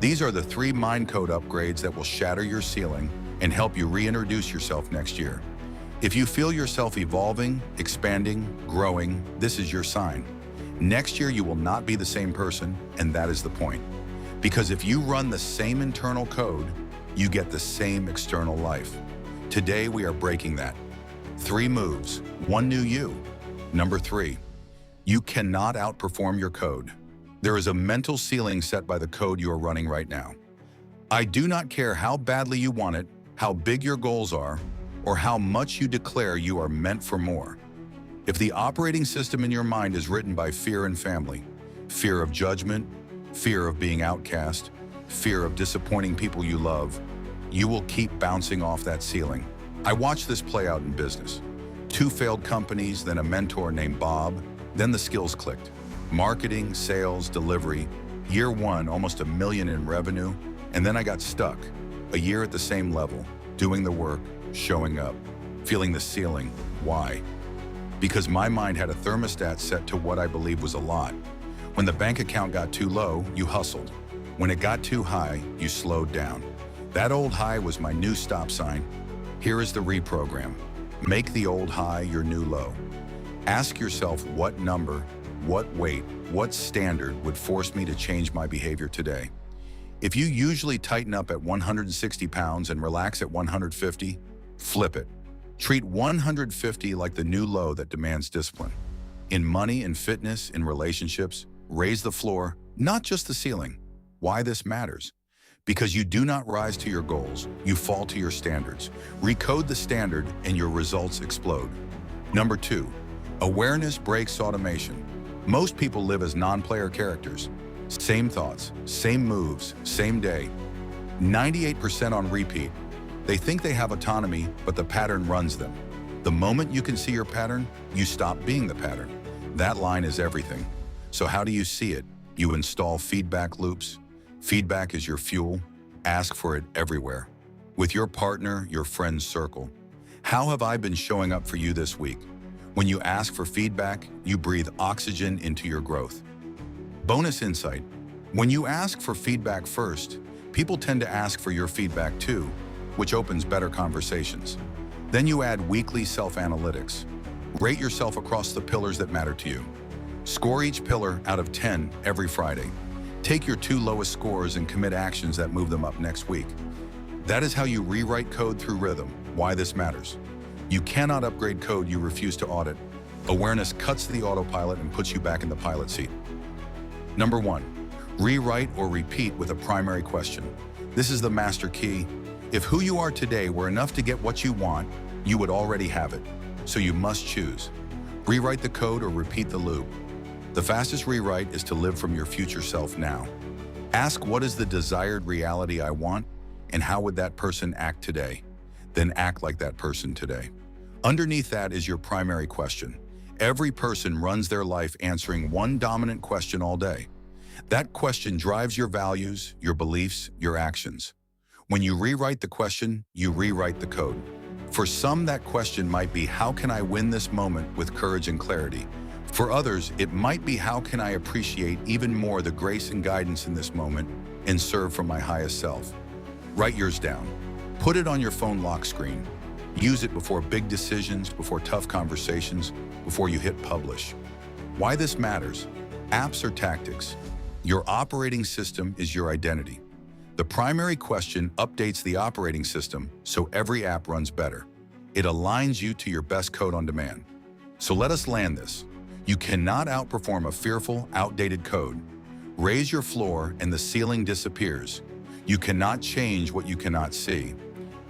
These are the 3 mind code upgrades that will shatter your ceiling and help you reintroduce yourself next year. If you feel yourself evolving, expanding, growing, this is your sign. Next year, you will not be the same person, and that is the point. Because if you run the same internal code, you get the same external life. Today, we are breaking that. 3 moves, 1 new you. Number 3, you cannot outperform your code. There is a mental ceiling set by the code you are running right now. I do not care how badly you want it, how big your goals are, or how much you declare you are meant for more. If the operating system in your mind is written by fear and family, fear of judgment, fear of being outcast, fear of disappointing people you love, you will keep bouncing off that ceiling. I watched this play out in business. 2 failed companies, then a mentor named Bob, then the skills clicked. Marketing, sales, delivery. Year 1, almost $1 million in revenue, and then I got stuck. A year at the same level, doing the work, showing up, feeling the ceiling. Why? Because my mind had a thermostat set to what I believed was a lot. When the bank account got too low, you hustled. When it got too high, you slowed down. That old high was my new stop sign. Here is the reprogram. Make the old high your new low. Ask yourself what number, what weight, what standard would force me to change my behavior today. If you usually tighten up at 160 pounds and relax at 150, flip it. Treat 150 like the new low that demands discipline. In money, in fitness, in relationships, raise the floor, not just the ceiling. Why this matters? Because you do not rise to your goals, you fall to your standards. Recode the standard and your results explode. Number 2, awareness breaks automation. Most people live as non-player characters. Same thoughts, same moves, same day. 98% on repeat. They think they have autonomy, but the pattern runs them. The moment you can see your pattern, you stop being the pattern. That line is everything. So how do you see it? You install feedback loops. Feedback is your fuel. Ask for it everywhere. With your partner, your friend's circle. How have I been showing up for you this week? When you ask for feedback, you breathe oxygen into your growth. Bonus insight. When you ask for feedback first, people tend to ask for your feedback too, which opens better conversations. Then you add weekly self-analytics. Rate yourself across the pillars that matter to you. Score each pillar out of 10 every Friday. Take your 2 lowest scores and commit actions that move them up next week. That is how you rewrite code through rhythm. Why this matters. You cannot upgrade code you refuse to audit. Awareness cuts the autopilot and puts you back in the pilot seat. Number 1, rewrite or repeat with a primary question. This is the master key. If who you are today were enough to get what you want, you would already have it. So you must choose. Rewrite the code or repeat the loop. The fastest rewrite is to live from your future self now. Ask what is the desired reality I want, and how would that person act today? Then act like that person today. Underneath that is your primary question. Every person runs their life answering one dominant question all day. That question drives your values, your beliefs, your actions. When you rewrite the question, you rewrite the code. For some, that question might be, how can I win this moment with courage and clarity? For others, it might be, how can I appreciate even more the grace and guidance in this moment and serve from my highest self? Write yours down. Put it on your phone lock screen. Use it before big decisions, before tough conversations, before you hit publish. Why this matters? Apps or tactics? Your operating system is your identity. The primary question updates the operating system so every app runs better. It aligns you to your best code on demand. So let us land this. You cannot outperform a fearful, outdated code. Raise your floor and the ceiling disappears. You cannot change what you cannot see.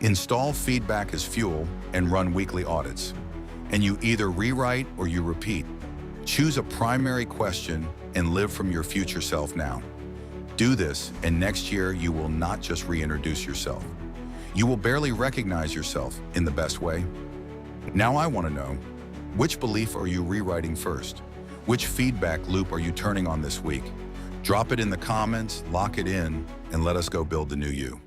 Install feedback as fuel and run weekly audits. And you either rewrite or you repeat. Choose a primary question and live from your future self now. Do this, and next year you will not just reintroduce yourself. You will barely recognize yourself in the best way. Now I want to know, which belief are you rewriting first? Which feedback loop are you turning on this week? Drop it in the comments, lock it in, and let us go build the new you.